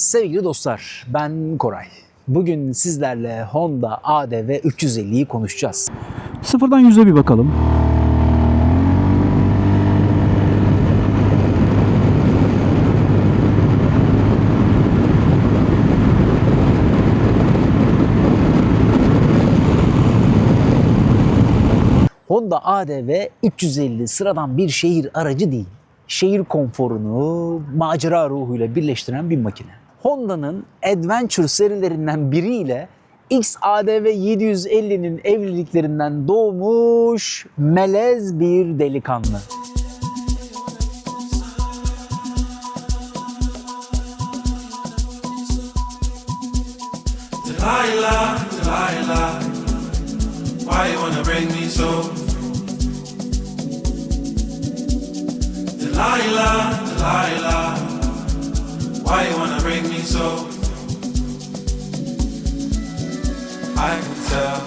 Sevgili dostlar, ben Koray. Bugün sizlerle Honda ADV 350'yi konuşacağız. Sıfırdan 100'e bir bakalım. Honda ADV 350 sıradan bir şehir aracı değil. Şehir konforunu macera ruhuyla birleştiren bir makine. Honda'nın Adventure serilerinden biriyle XADV 750'nin evliliklerinden doğmuş melez bir delikanlı. Delilah, Delilah, why you wanna break me so? Delilah, Delilah, why you wanna break me so? I can tell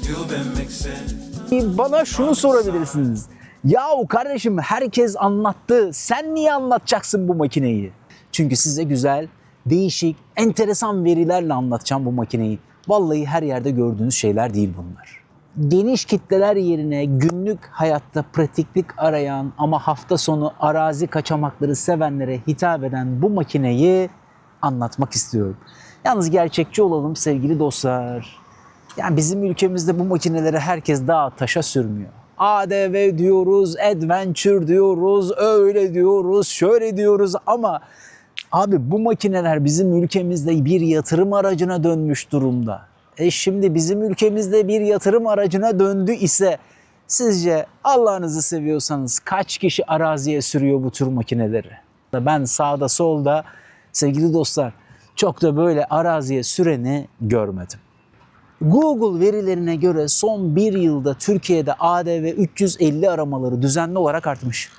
you've been mixing. Bana şunu sorabilirsiniz. Yahu kardeşim herkes anlattı. Sen niye anlatacaksın bu makineyi? Çünkü size güzel, değişik, enteresan verilerle anlatacağım bu makineyi. Vallahi her yerde gördüğünüz şeyler değil bunlar. Geniş kitleler yerine günlük hayatta pratiklik arayan ama hafta sonu arazi kaçamakları sevenlere hitap eden bu makineyi anlatmak istiyorum. Yalnız gerçekçi olalım sevgili dostlar. Yani bizim ülkemizde bu makineleri herkes dağa taşa sürmüyor. ADV diyoruz, Adventure diyoruz, öyle diyoruz, şöyle diyoruz ama abi bu makineler bizim ülkemizde bir yatırım aracına dönmüş durumda. Şimdi bizim ülkemizde bir yatırım aracına döndü ise sizce Allah'ınızı seviyorsanız kaç kişi araziye sürüyor bu tür makineleri? Ben sağda solda sevgili dostlar çok da böyle araziye süreni görmedim. Google verilerine göre son bir yılda Türkiye'de ADV 350 aramaları düzenli olarak artmış.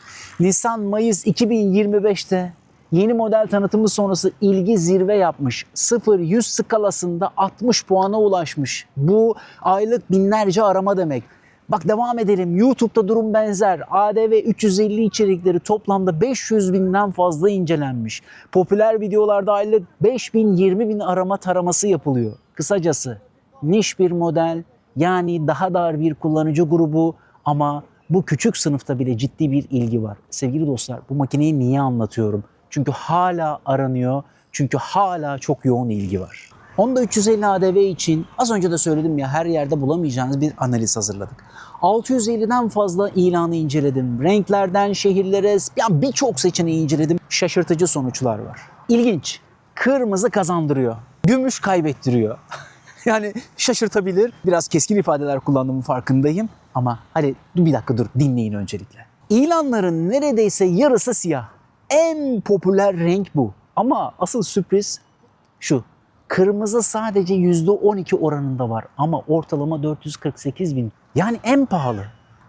Nisan-Mayıs 2025'te yeni model tanıtımı sonrası ilgi zirve yapmış. 0-100 skalasında 60 puana ulaşmış. Bu aylık binlerce arama demek. Bak devam edelim. YouTube'da durum benzer. ADV 350 içerikleri toplamda 500 binden fazla incelenmiş. Popüler videolarda aylık 5000-20 bin arama taraması yapılıyor. Kısacası niş bir model, yani daha dar bir kullanıcı grubu ama bu küçük sınıfta bile ciddi bir ilgi var. Sevgili dostlar, bu makineyi niye anlatıyorum? Çünkü hala aranıyor, çünkü hala çok yoğun ilgi var. Honda 350 ADV için az önce de söyledim ya, her yerde bulamayacağınız bir analiz hazırladık. 650'den fazla ilanı inceledim. Renklerden şehirlere birçok seçeneği inceledim. Şaşırtıcı sonuçlar var. İlginç. Kırmızı kazandırıyor. Gümüş kaybettiriyor. Yani şaşırtabilir. Biraz keskin ifadeler kullandığımın farkındayım. Ama hadi bir dakika dur, dinleyin öncelikle. İlanların neredeyse yarısı siyah. En popüler renk bu. Ama asıl sürpriz şu. Kırmızı sadece %12 oranında var ama ortalama 448 bin. Yani en pahalı.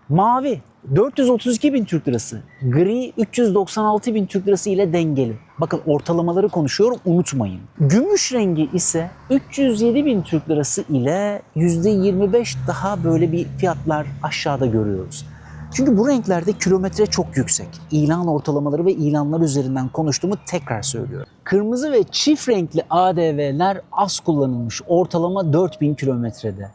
Mavi 432 bin Türk lirası. Gri 396 bin Türk lirası ile dengeli. Bakın ortalamaları konuşuyorum, unutmayın. Gümüş rengi ise 307 bin Türk lirası ile %25 daha böyle bir fiyatlar aşağıda görüyoruz. Çünkü bu renklerde kilometre çok yüksek. İlan ortalamaları ve ilanlar üzerinden konuştuğumu tekrar söylüyorum. Kırmızı ve çift renkli ADV'ler az kullanılmış. Ortalama 4000 kilometrede.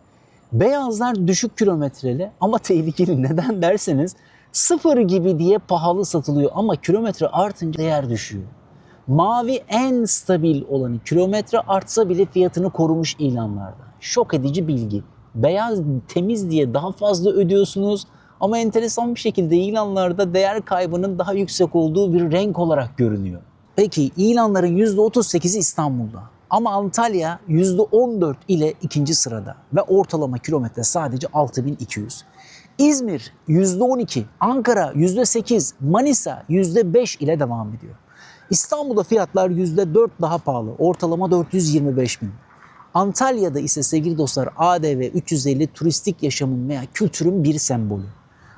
Beyazlar düşük kilometreli ama tehlikeli. Neden derseniz sıfır gibi diye pahalı satılıyor ama kilometre artınca değer düşüyor. Mavi en stabil olanı, kilometre artsa bile fiyatını korumuş ilanlarda. Şok edici bilgi. Beyaz temiz diye daha fazla ödüyorsunuz ama enteresan bir şekilde ilanlarda değer kaybının daha yüksek olduğu bir renk olarak görünüyor. Peki ilanların %38'i İstanbul'da. Ama Antalya %14 ile ikinci sırada ve ortalama kilometre sadece 6200. İzmir %12, Ankara %8, Manisa %5 ile devam ediyor. İstanbul'da fiyatlar %4 daha pahalı, ortalama 425 bin. Antalya'da ise sevgili dostlar ADV 350 turistik yaşamın veya kültürün bir sembolü.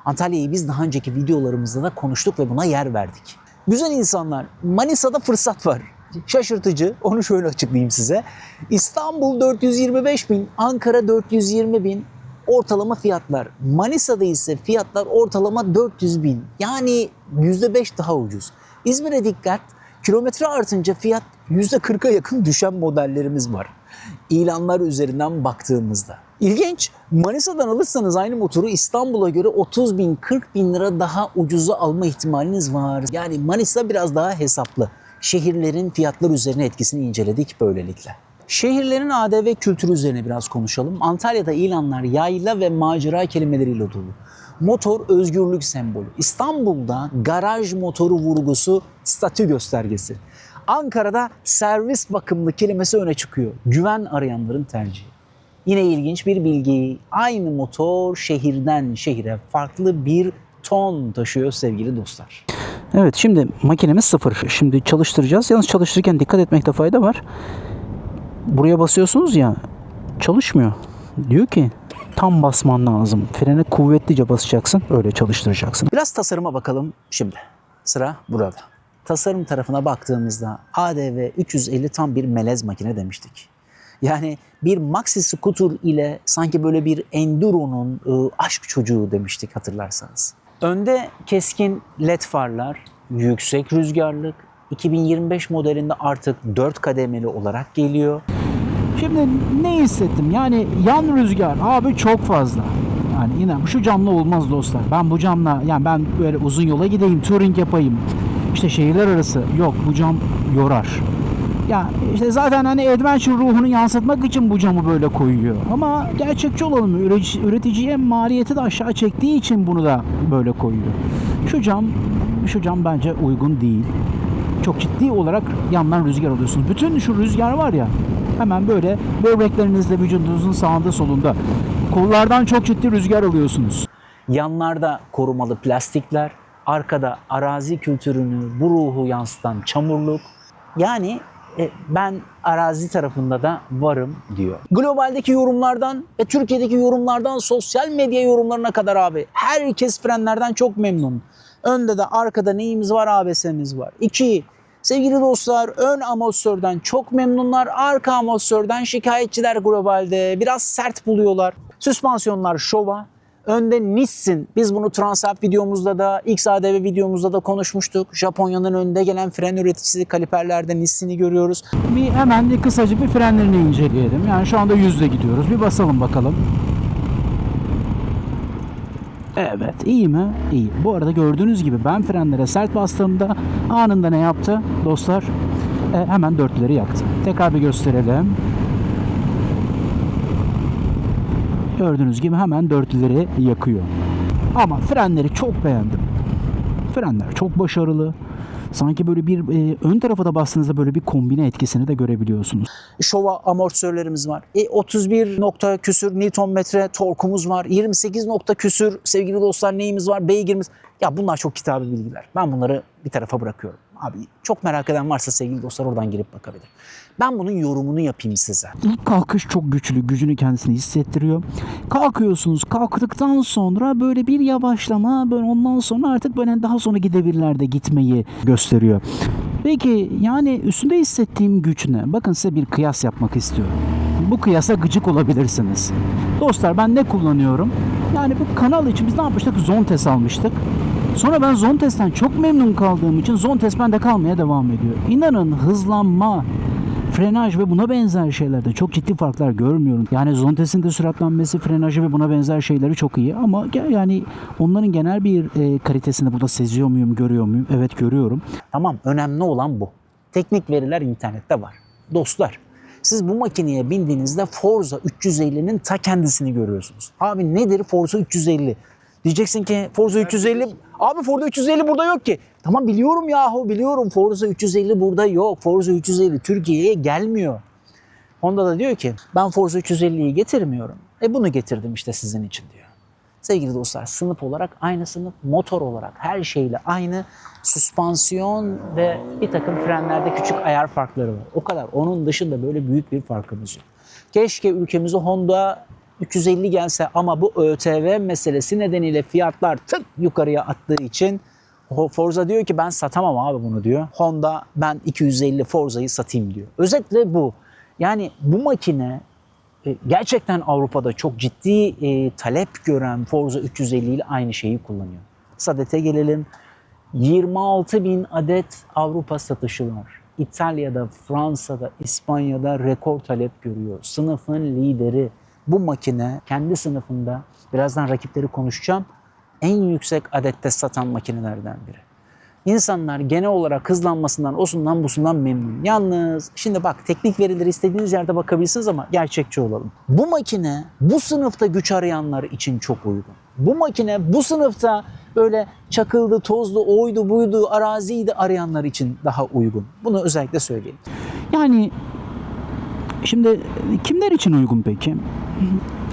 Antalya'yı biz daha önceki videolarımızda da konuştuk ve buna yer verdik. Güzel insanlar, Manisa'da fırsat var. Şaşırtıcı, onu şöyle açıklayayım size. İstanbul 425 bin, Ankara 420 bin ortalama fiyatlar. Manisa'da ise fiyatlar ortalama 400 bin. Yani %5 daha ucuz. İzmir'e dikkat, Kilometre artınca fiyat %40'a yakın düşen modellerimiz var. İlanlar üzerinden baktığımızda. İlginç. Manisa'dan alırsanız aynı motoru İstanbul'a göre 30 bin, 40 bin lira daha ucuza alma ihtimaliniz var. Yani Manisa biraz daha hesaplı. Şehirlerin fiyatlar üzerine etkisini inceledik böylelikle. Şehirlerin ADV kültürü üzerine biraz konuşalım. Antalya'da ilanlar yayla ve macera kelimeleriyle dolu. Motor özgürlük sembolü. İstanbul'da garaj motoru vurgusu statü göstergesi. Ankara'da servis bakımlı kelimesi öne çıkıyor. Güven arayanların tercihi. Yine ilginç bir bilgi. Aynı motor şehirden şehire farklı bir ton taşıyor sevgili dostlar. Evet, şimdi makinemiz sıfır. Şimdi çalıştıracağız. Yalnız çalıştırırken dikkat etmekte fayda var. Buraya basıyorsunuz ya, çalışmıyor. Diyor ki tam basman lazım. Frene kuvvetlice basacaksın. Öyle çalıştıracaksın. Biraz tasarıma bakalım şimdi. Sıra burada. Tasarım tarafına baktığımızda ADV 350 tam bir melez makine demiştik. Yani bir maxi scooter ile sanki böyle bir enduro'nun aşk çocuğu demiştik hatırlarsanız. Önde keskin led farlar, yüksek rüzgarlık, 2025 modelinde artık 4 kademeli olarak geliyor. Şimdi ne hissettim? Yani yan rüzgar abi çok fazla. Yani inan şu camla olmaz dostlar. Ben bu camla, yani ben böyle uzun yola gideyim, touring yapayım. İşte şehirler arası. Yok, bu cam yorar. Ya işte zaten hani adventure ruhunu yansıtmak için bu camı böyle koyuyor. Ama gerçekçi olalım. Üreticiye maliyeti de aşağı çektiği için bunu da böyle koyuyor. Şu cam bence uygun değil. Çok ciddi olarak yandan rüzgar alıyorsunuz. Bütün şu rüzgar var ya, hemen böyle böbreklerinizde, vücudunuzun sağında solunda. Kollardan çok ciddi rüzgar alıyorsunuz. Yanlarda korumalı plastikler, arkada arazi kültürünü, bu ruhu yansıtan çamurluk. Yani ben arazi tarafında da varım diyor. Globaldeki yorumlardan ve Türkiye'deki yorumlardan sosyal medya yorumlarına kadar abi herkes frenlerden çok memnun. Önde de arkada neyimiz var? ABS'miz var. 2. Sevgili dostlar, ön amortisörden çok memnunlar. Arka amortisörden şikayetçiler globalde. Biraz sert buluyorlar. Süspansiyonlar şova. Önde Nissin. Biz bunu Transalp videomuzda da, XADV videomuzda da konuşmuştuk. Japonya'nın önde gelen fren üreticisi kaliperlerde Nissin'i görüyoruz. Hemen kısacık bir frenlerini inceleyelim. Yani şu anda 100'le gidiyoruz. Bir basalım bakalım. Evet, iyi mi? İyi. Bu arada gördüğünüz gibi ben frenlere sert bastığımda anında ne yaptı dostlar? Hemen dörtleri yaktı. Tekrar bir gösterelim. Gördüğünüz gibi hemen dörtleri yakıyor. Ama frenleri çok beğendim. Frenler çok başarılı. Sanki böyle bir ön tarafa da bastığınızda böyle bir kombine etkisini de görebiliyorsunuz. Şova amortisörlerimiz var. 31 nokta küsür Nm torkumuz var. 28 nokta küsür sevgili dostlar neyimiz var? Beygirimiz. Ya bunlar çok kitabı bilgiler. Ben bunları bir tarafa bırakıyorum. Abi çok merak eden varsa sevgili dostlar oradan girip bakabilir. Ben bunun yorumunu yapayım size. İlk kalkış çok güçlü. Gücünü kendisine hissettiriyor. Kalkıyorsunuz. Kalktıktan sonra böyle bir yavaşlama, böyle ondan sonra artık böyle daha sonra gidebilirlerde gitmeyi gösteriyor. Peki yani üstünde hissettiğim güç ne? Bakın size bir kıyas yapmak istiyorum. Bu kıyasa gıcık olabilirsiniz. Dostlar ben ne kullanıyorum? Yani bu kanal için biz ne yapmıştık? Zontes almıştık. Sonra ben Zontes'ten çok memnun kaldığım için Zontes bende kalmaya devam ediyor. İnanın hızlanma, frenaj ve buna benzer şeylerde çok ciddi farklar görmüyorum. Yani Zontes'in de süratlenmesi, frenajı ve buna benzer şeyleri çok iyi ama yani onların genel bir kalitesini burada seziyor muyum, görüyor muyum? Evet görüyorum. Tamam, önemli olan bu. Teknik veriler internette var. Dostlar, siz bu makineye bindiğinizde Forza 350'nin ta kendisini görüyorsunuz. Abi nedir Forza 350? Diyeceksin ki Forza 350, abi Forza 350 burada yok ki. Tamam biliyorum yahu, biliyorum Forza 350 burada yok. Forza 350 Türkiye'ye gelmiyor. Honda da diyor ki ben Forza 350'yi getirmiyorum. Bunu getirdim işte sizin için diyor. Sevgili dostlar, sınıf olarak aynı sınıf, motor olarak her şeyle aynı. Süspansiyon ve bir takım frenlerde küçük ayar farkları var. O kadar. Onun dışında böyle büyük bir farkımız yok. Keşke ülkemize Honda 350 gelse ama bu ÖTV meselesi nedeniyle fiyatlar tık yukarıya attığı için Forza diyor ki ben satamam abi bunu diyor. Honda ben 250 Forza'yı satayım diyor. Özetle bu. Yani bu makine gerçekten Avrupa'da çok ciddi talep gören Forza 350 ile aynı şeyi kullanıyor. Sadete gelelim. 26.000 adet Avrupa satışı var. İtalya'da, Fransa'da, İspanya'da rekor talep görüyor. Sınıfın lideri. Bu makine kendi sınıfında, birazdan rakipleri konuşacağım, en yüksek adette satan makinelerden biri. İnsanlar genel olarak hızlanmasından, osundan busundan memnun. Yalnız şimdi bak, teknik verileri istediğiniz yerde bakabilirsiniz ama gerçekçi olalım. Bu makine bu sınıfta güç arayanlar için çok uygun. Bu makine bu sınıfta böyle çakıldı, tozlu, oydu, buydu, araziydi arayanlar için daha uygun. Bunu özellikle söyleyeyim. Yani şimdi kimler için uygun peki?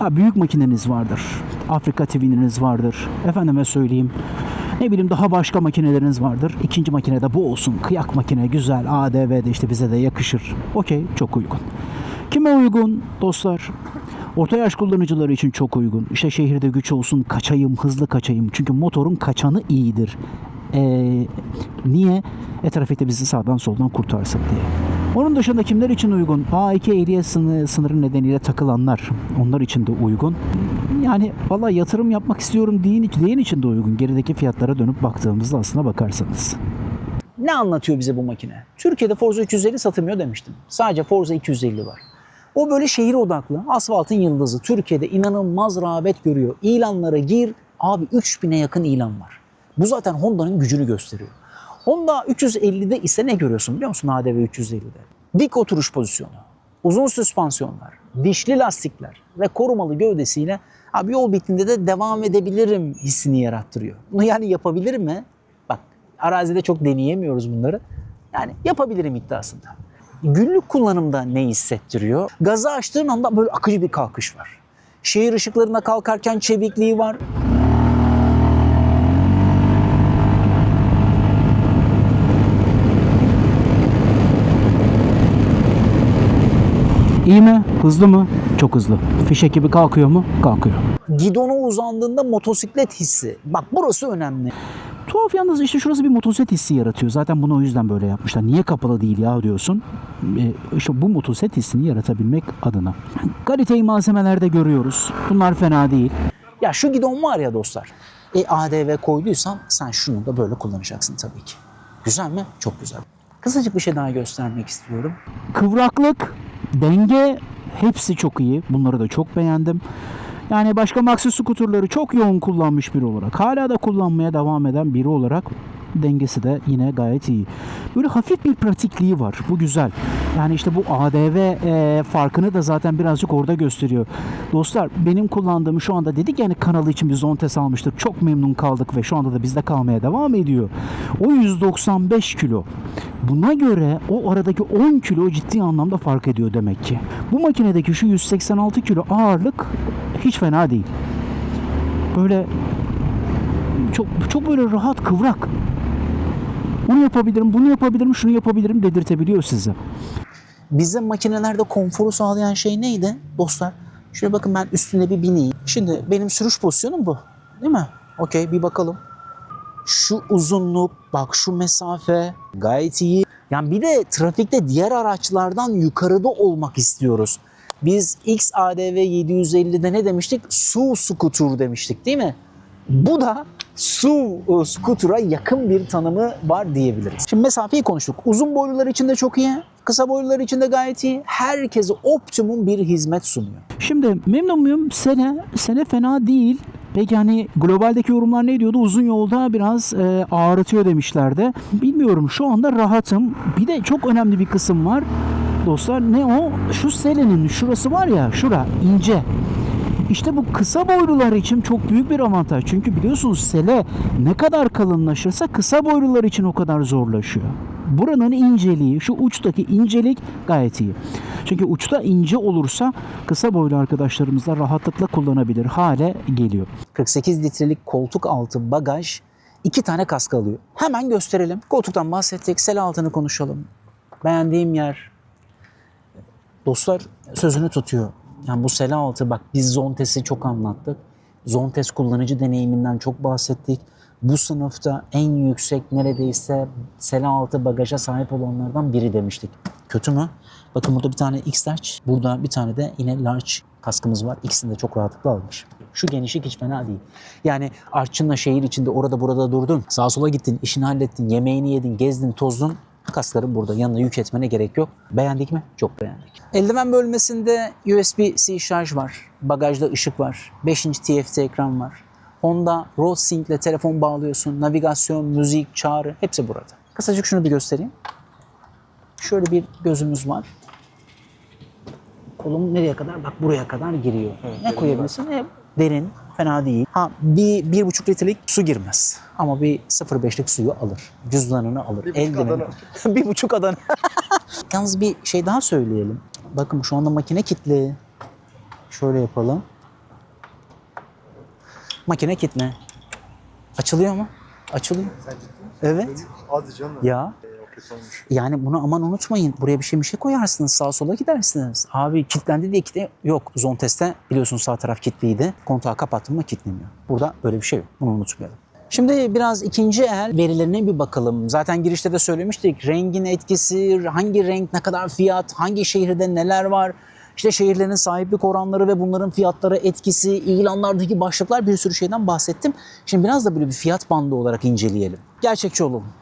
Ya büyük makineniz vardır. Afrika TV'niz vardır. Efendime söyleyeyim. Ne bileyim daha başka makineleriniz vardır. İkinci makine de bu olsun. Kıyak makine güzel. ADV'de işte bize de yakışır. Okey, çok uygun. Kime uygun dostlar? Orta yaş kullanıcıları için çok uygun. İşte şehirde güç olsun, kaçayım, hızlı kaçayım. Çünkü motorun kaçanı iyidir. Niye? Trafikte bizi sağdan soldan kurtarsın diye. Onun dışında kimler için uygun? A2 ehliyet sınırı nedeniyle takılanlar. Onlar için de uygun. Yani valla yatırım yapmak istiyorum diyen için de uygun. Gerideki fiyatlara dönüp baktığımızda aslına bakarsanız. Ne anlatıyor bize bu makine? Türkiye'de Forza 250 satılmıyor demiştim. Sadece Forza 250 var. O böyle şehir odaklı, asfaltın yıldızı. Türkiye'de inanılmaz rağbet görüyor. İlanlara gir, abi 3000'e yakın ilan var. Bu zaten Honda'nın gücünü gösteriyor. Honda 350'de ise ne görüyorsun biliyor musun ADV 350'de? Dik oturuş pozisyonu, uzun süspansiyonlar, dişli lastikler ve korumalı gövdesiyle abi yol bittiğinde de devam edebilirim hissini yarattırıyor. Bunu yani yapabilir mi? Bak, arazide çok deneyemiyoruz bunları. Yani yapabilirim iddiasında. Günlük kullanımda ne hissettiriyor? Gazı açtığın anda böyle akıcı bir kalkış var. Şehir ışıklarına kalkarken çevikliği var. İyi mi? Hızlı mı? Çok hızlı. Fişek gibi kalkıyor mu? Kalkıyor. Gidona uzandığında motosiklet hissi. Bak burası önemli. Tuhaf yalnız işte şurası bir motosiklet hissi yaratıyor. Zaten bunu o yüzden böyle yapmışlar. Niye kapalı değil ya diyorsun. İşte bu motosiklet hissini yaratabilmek adına. Kaliteyi malzemelerde görüyoruz. Bunlar fena değil. Ya şu gidon var ya dostlar. ADV koyduysan sen şunu da böyle kullanacaksın tabii ki. Güzel mi? Çok güzel. Kısacık bir şey daha göstermek istiyorum. Kıvraklık, denge hepsi çok iyi. Bunları da çok beğendim. Yani başka Maxi skuterları çok yoğun kullanmış biri olarak, hala da kullanmaya devam eden biri olarak dengesi de yine gayet iyi. Böyle hafif bir pratikliği var. Bu güzel. Yani işte bu ADV farkını da zaten birazcık orada gösteriyor. Dostlar benim kullandığım şu anda dedik yani kanalı için bir Zontes almıştık. Çok memnun kaldık ve şu anda da bizde kalmaya devam ediyor. O 195 kilo. Buna göre o aradaki 10 kilo ciddi anlamda fark ediyor demek ki. Bu makinedeki şu 186 kilo ağırlık hiç fena değil. Böyle çok böyle rahat, kıvrak. Onu yapabilirim, bunu yapabilirim, şunu yapabilirim dedirtebiliyor size. Bize makinelerde konforu sağlayan şey neydi dostlar? Şöyle bakın, ben üstüne bir bineyim. Şimdi benim sürüş pozisyonum bu. Değil mi? Okey, bir bakalım. Şu uzunluk, bak şu mesafe gayet iyi. Yani bir de trafikte diğer araçlardan yukarıda olmak istiyoruz. Biz XADV 750'de ne demiştik? SUV scooter demiştik değil mi? Bu da SUV scooter'a yakın bir tanımı var diyebiliriz. Şimdi mesafeyi konuştuk. Uzun boylular için de çok iyi. Kısa boylular için de gayet iyi. Herkese optimum bir hizmet sunuyor. Şimdi memnun muyum? Sene fena değil. Peki hani globaldeki yorumlar ne diyordu? Uzun yolda biraz ağrıtıyor demişlerdi. Bilmiyorum, şu anda rahatım. Bir de çok önemli bir kısım var. Dostlar ne o? Şu selenin şurası var ya, şura ince. İşte bu kısa boylular için çok büyük bir avantaj. Çünkü biliyorsunuz sele ne kadar kalınlaşırsa kısa boylular için o kadar zorlaşıyor. Buranın inceliği, şu uçtaki incelik gayet iyi. Çünkü uçta ince olursa kısa boylu arkadaşlarımız da rahatlıkla kullanabilir hale geliyor. 48 litrelik koltuk altı bagaj 2 tane kask alıyor. Hemen gösterelim. Koltuktan bahsettik. Sele altını konuşalım. Beğendiğim yer. Dostlar sözünü tutuyor. Yani bu sele altı, bak biz Zontes'i çok anlattık. Zontes kullanıcı deneyiminden çok bahsettik. Bu sınıfta en yüksek neredeyse sele altı bagaja sahip olanlardan biri demiştik. Kötü mü? Bakın burada bir tane X-Large, burada bir tane de yine Large kaskımız var. İkisini de çok rahatlıkla almış. Şu genişlik hiç fena değil. Yani artçınla şehir içinde orada burada durdun. Sağa sola gittin, işini hallettin, yemeğini yedin, gezdin, tozdun. Kaskların burada. Yanına yük etmene gerek yok. Beğendik mi? Çok beğendik. Eldiven bölmesinde USB-C şarj var. Bagajda ışık var. 5 inç TFT ekran var. Honda RoadSync ile telefon bağlıyorsun. Navigasyon, müzik, çağrı hepsi burada. Kısacık şunu bir göstereyim. Şöyle bir gözümüz var. Kolum nereye kadar? Bak buraya kadar giriyor. Ne koyabilirsin? Derin, fena değil. Ha, bir 1,5 litrelik su girmez. Ama bir 0,5'lik suyu alır. Cüzdanını alır. Eldiveni. 1,5 Adana. Yalnız bir şey daha söyleyelim. Bakın şu anda makine kilitli. Şöyle yapalım. Makine kilitli. Açılıyor mu? Açılıyor. Evet. Hadi canım. Ya. Yani bunu aman unutmayın. Buraya bir şey koyarsınız. Sağa sola gidersiniz. Abi kilitlendi diye yok. Zon testte biliyorsunuz sağ taraf kilitliydi. Kontağı kapattım mı kilitleniyor. Burada böyle bir şey yok. Bunu unutmayalım. Şimdi biraz ikinci el verilerine bir bakalım. Zaten girişte de söylemiştik. Rengin etkisi, hangi renk, ne kadar fiyat, hangi şehirde neler var. İşte şehirlerin sahiplik oranları ve bunların fiyatlara etkisi, ilanlardaki başlıklar, bir sürü şeyden bahsettim. Şimdi biraz da böyle bir fiyat bandı olarak inceleyelim. Gerçekçi olalım.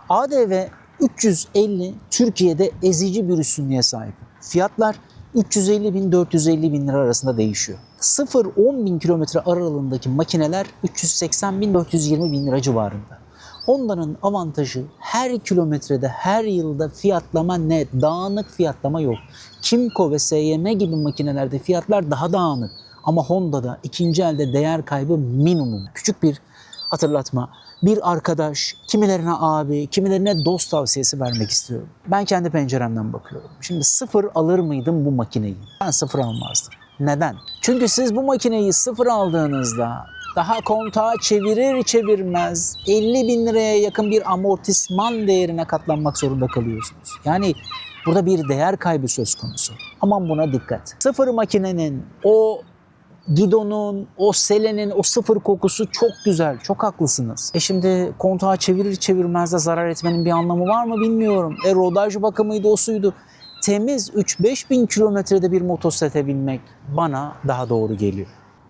ADV 350 Türkiye'de ezici bir üstünlüğe sahip. Fiyatlar 350 bin 450 bin lira arasında değişiyor. 0-10 bin kilometre aralığındaki makineler 380 bin 420 bin lira civarında. Honda'nın avantajı her kilometrede, her yılda fiyatlama net, dağınık fiyatlama yok. Kimco ve SYM gibi makinelerde fiyatlar daha dağınık. Ama Honda'da ikinci elde değer kaybı minimum. Küçük bir hatırlatma. Bir arkadaş, kimilerine abi, kimilerine dost tavsiyesi vermek istiyorum. Ben kendi penceremden bakıyorum. Şimdi sıfır alır mıydım bu makineyi? Ben sıfır almazdım. Neden? Çünkü siz bu makineyi sıfır aldığınızda daha kontağı çevirir çevirmez 50 bin liraya yakın bir amortisman değerine katlanmak zorunda kalıyorsunuz. Yani burada bir değer kaybı söz konusu. Aman buna dikkat. Sıfır makinenin o gidonun, o selenin, o sıfır kokusu çok güzel. Çok haklısınız. Şimdi kontağı çevirir çevirmez de zarar etmenin bir anlamı var mı bilmiyorum. Rodaj bakımıydı, o suydu. Temiz 3-5 bin kilometrede bir motosiklete binmek bana daha doğru geliyor.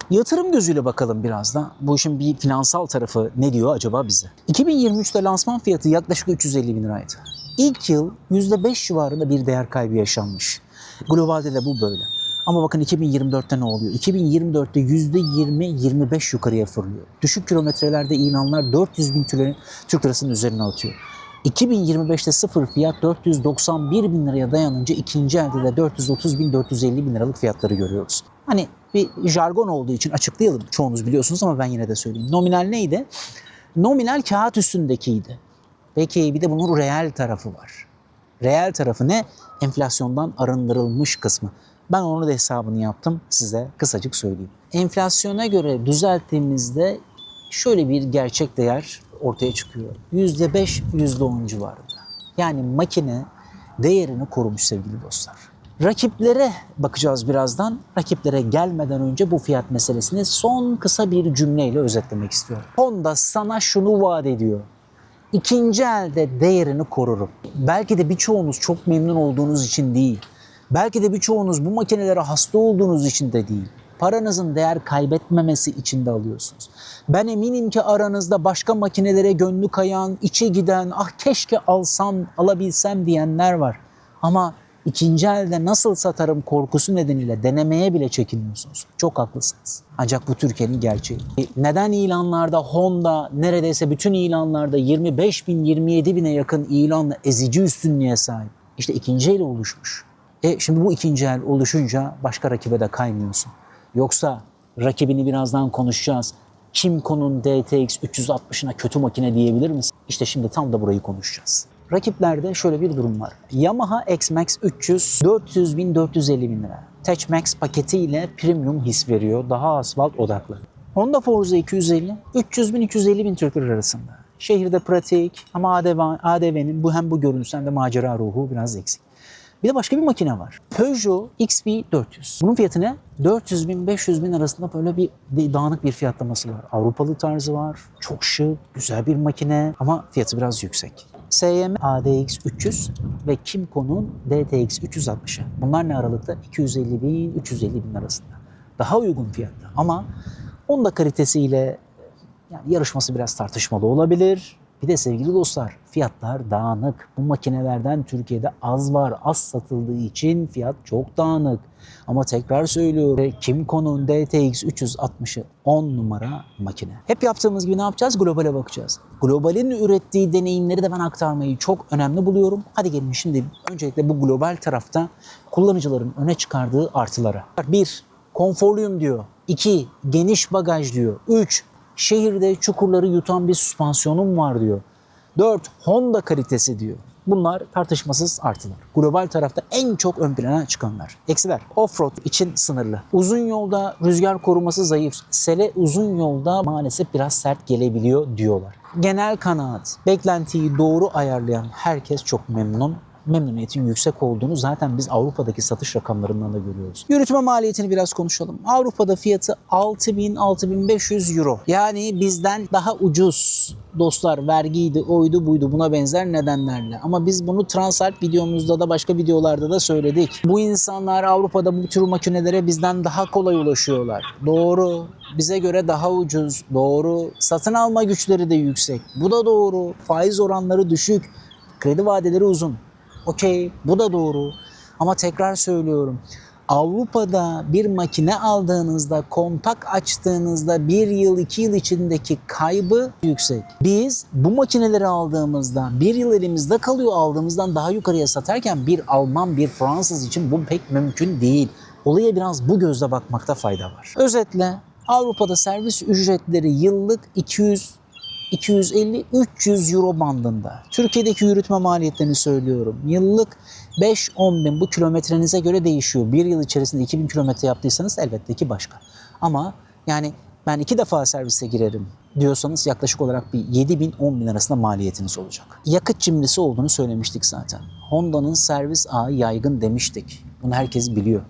Yatırım gözüyle bakalım biraz da. Bu işin bir finansal tarafı ne diyor acaba bize? 2023'te lansman fiyatı yaklaşık 350 bin liraydı. İlk yıl %5 civarında bir değer kaybı yaşanmış. Globalde de bu böyle. Ama bakın 2024'te ne oluyor? 2024'te %20-25 yukarıya fırlıyor. Düşük kilometrelerde ilanlar 400 bin Türk lirasının üzerine atıyor. 2025'te sıfır fiyat 491 bin liraya dayanınca ikinci elde de 430 bin 450 bin liralık fiyatları görüyoruz. Hani bir jargon olduğu için açıklayalım. Çoğunuz biliyorsunuz ama ben yine de söyleyeyim. Nominal neydi? Nominal kağıt üstündekiydi. Peki bir de bunun reel tarafı var. Reel tarafı ne? Enflasyondan arındırılmış kısmı. Ben onun da hesabını yaptım, size kısacık söyleyeyim. Enflasyona göre düzelttiğimizde şöyle bir gerçek değer ortaya çıkıyor. %5, %10 civarında. Yani makine değerini korumuş sevgili dostlar. Rakiplere bakacağız birazdan. Rakiplere gelmeden önce bu fiyat meselesini son kısa bir cümleyle özetlemek istiyorum. Honda sana şunu vaat ediyor. İkinci elde değerini korurum. Belki de birçoğunuz çok memnun olduğunuz için değil. Belki de birçoğunuz bu makinelere hasta olduğunuz için de değil. Paranızın değer kaybetmemesi için de alıyorsunuz. Ben eminim ki aranızda başka makinelere gönlü kayan, içi giden, ah keşke alsam, alabilsem diyenler var. Ama ikinci elde nasıl satarım korkusu nedeniyle denemeye bile çekiniyorsunuz. Çok haklısınız. Ancak bu Türkiye'nin gerçeği. Neden ilanlarda Honda neredeyse bütün ilanlarda 25 bin, 27 bine yakın ilanla ezici üstünlüğe sahip? İşte ikinci el oluşmuş. Şimdi bu ikinci el oluşunca başka rakibe de kaymıyorsun. Yoksa rakibini birazdan konuşacağız. Kimco'nun DTX 360'ına kötü makine diyebilir misin? İşte şimdi tam da burayı konuşacağız. Rakiplerde şöyle bir durum var. Yamaha X-Max 300 400 bin 450 bin lira. Tech Max paketiyle premium his veriyor. Daha asfalt odaklı. Honda Forza 250 300 bin 250 bin Türk lirası arasında. Şehirde pratik ama ADV'nin bu görünüşü hem de macera ruhu biraz eksik. Bir de başka bir makine var. Peugeot XB400. Bunun fiyatı ne? 400 bin 500 bin arasında böyle bir dağınık bir fiyatlaması var. Avrupalı tarzı var. Çok şık, güzel bir makine ama fiyatı biraz yüksek. SYM ADX 300 ve Kimco'nun DTX 360'ı. Bunlar ne aralıkta? 250 bin 350 bin arasında. daha uygun fiyatta. Ama Honda kalitesiyle yani yarışması biraz tartışmalı olabilir. Bir de sevgili dostlar, fiyatlar dağınık. Bu makinelerden Türkiye'de az var. Az satıldığı için fiyat çok dağınık. Ama tekrar söylüyorum, Kymco'nun DTX 360'ı 10 numara makine. Hep yaptığımız gibi ne yapacağız? Globale bakacağız. Globalin ürettiği deneyimleri de ben aktarmayı çok önemli buluyorum. Hadi gelin şimdi öncelikle bu global tarafta kullanıcıların öne çıkardığı artılara. 1. Konforluyum diyor. 2. Geniş bagaj diyor. 3. Şehirde çukurları yutan bir süspansiyonum var diyor. 4. Honda kalitesi diyor. Bunlar tartışmasız artılar. Global tarafta en çok ön plana çıkanlar. Eksiler. Offroad için sınırlı. Uzun yolda rüzgar koruması zayıf. Sele uzun yolda maalesef biraz sert gelebiliyor diyorlar. Genel kanaat. Beklentiyi doğru ayarlayan herkes çok memnun. Memnuniyetin yüksek olduğunu zaten biz Avrupa'daki satış rakamlarından da görüyoruz. Yürütme maliyetini biraz konuşalım. Avrupa'da fiyatı 6.000-6.500 euro. Yani bizden daha ucuz dostlar, vergiydi, oydu buydu, buna benzer nedenlerle. Ama biz bunu Transalp videomuzda da başka videolarda da söyledik. Bu insanlar Avrupa'da bu tür makinelere bizden daha kolay ulaşıyorlar. Doğru. Bize göre daha ucuz. Doğru. Satın alma güçleri de yüksek. Bu da doğru. Faiz oranları düşük. Kredi vadeleri uzun. Okey, bu da doğru. Ama tekrar söylüyorum. Avrupa'da bir makine aldığınızda, kontak açtığınızda 1 yıl, 2 yıl içindeki kaybı yüksek. Biz bu makineleri aldığımızda 1 yıl elimizde kalıyor, aldığımızdan daha yukarıya satarken bir Alman, bir Fransız için bu pek mümkün değil. Olaya biraz bu gözle bakmakta fayda var. Özetle Avrupa'da servis ücretleri yıllık 250-300 euro bandında. Türkiye'deki yürütme maliyetlerini söylüyorum. Yıllık 5-10 bin, bu kilometrenize göre değişiyor. Bir yıl içerisinde 2000 kilometre yaptıysanız elbette ki başka. Ama yani ben 2 defa servise girerim diyorsanız yaklaşık olarak bir 7 bin 10 bin arasında maliyetiniz olacak. Yakıt cimrisi olduğunu söylemiştik zaten. Honda'nın servis ağı yaygın demiştik. Bunu herkes biliyor.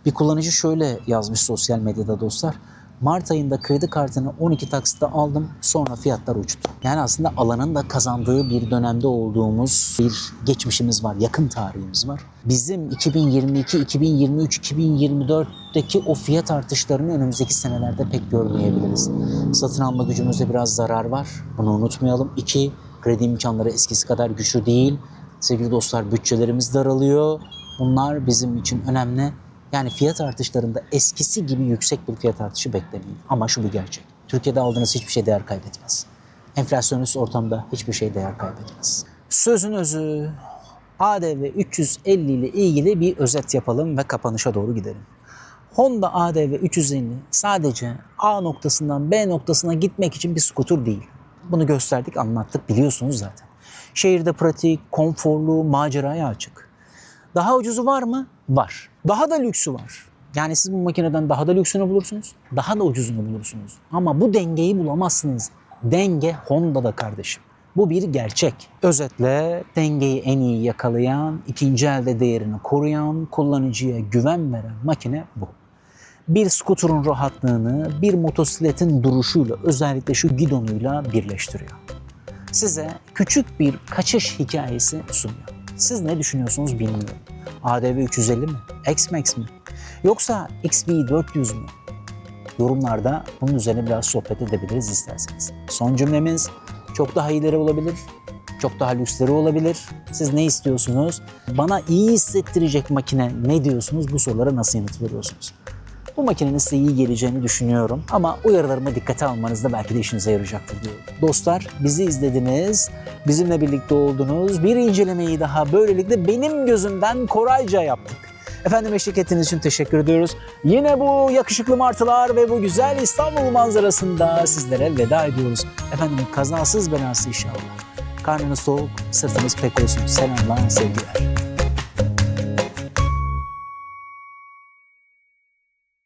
Bir kullanıcı şöyle yazmış sosyal medyada dostlar. Mart ayında kredi kartını 12 taksitte aldım, sonra fiyatlar uçtu. Yani aslında alanın da kazandığı bir dönemde olduğumuz bir geçmişimiz var, yakın tarihimiz var. Bizim 2022, 2023, 2024'teki o fiyat artışlarını önümüzdeki senelerde pek görmeyebiliriz. Satın alma gücümüzde biraz zarar var, bunu unutmayalım. 2, kredi imkanları eskisi kadar güçlü değil. Sevgili dostlar, bütçelerimiz daralıyor. Bunlar bizim için önemli. Yani fiyat artışlarında eskisi gibi yüksek bir fiyat artışı beklemeyin. Ama şu bir gerçek. Türkiye'de aldığınız hiçbir şey değer kaybetmez. Enflasyonist ortamda hiçbir şey değer kaybetmez. Sözün özü, ADV 350 ile ilgili bir özet yapalım ve kapanışa doğru gidelim. Honda ADV 350 sadece A noktasından B noktasına gitmek için bir skuter değil. Bunu gösterdik, anlattık, biliyorsunuz zaten. Şehirde pratik, konforlu, maceraya açık. Daha ucuzu var mı? Var. Daha da lüksü var. Yani siz bu makineden daha da lüksünü bulursunuz, daha da ucuzunu bulursunuz. Ama bu dengeyi bulamazsınız. Denge Honda'da kardeşim. Bu bir gerçek. Özetle dengeyi en iyi yakalayan, ikinci elde değerini koruyan, kullanıcıya güven veren makine bu. Bir skuterun rahatlığını bir motosikletin duruşuyla, özellikle şu gidonuyla birleştiriyor. Size küçük bir kaçış hikayesi sunuyor. Siz ne düşünüyorsunuz bilmiyorum. ADV 350 mi? X-Max mi? Yoksa XB400 mü? Yorumlarda bunun üzerine biraz sohbet edebiliriz isterseniz. Son cümlemiz, çok daha iyileri olabilir, çok daha lüksleri olabilir. Siz ne istiyorsunuz? Bana iyi hissettirecek makine ne diyorsunuz? Bu sorulara nasıl yanıt veriyorsunuz? Bu makinenin size iyi geleceğini düşünüyorum ama uyarılarıma dikkate almanız da belki de işinize yarayacaktır diyorum. Dostlar, bizi izlediniz, bizimle birlikte oldunuz. Bir incelemeyi daha böylelikle benim gözümden Korayca yaptık. Efendim, eşlik ettiğiniz için teşekkür ediyoruz. Yine bu yakışıklı martılar ve bu güzel İstanbul manzarasında sizlere veda ediyoruz. Efendim, kazasız belasız inşallah. Karnınız soğuk, sırtınız pek olsun. Selamlar, sevgiler.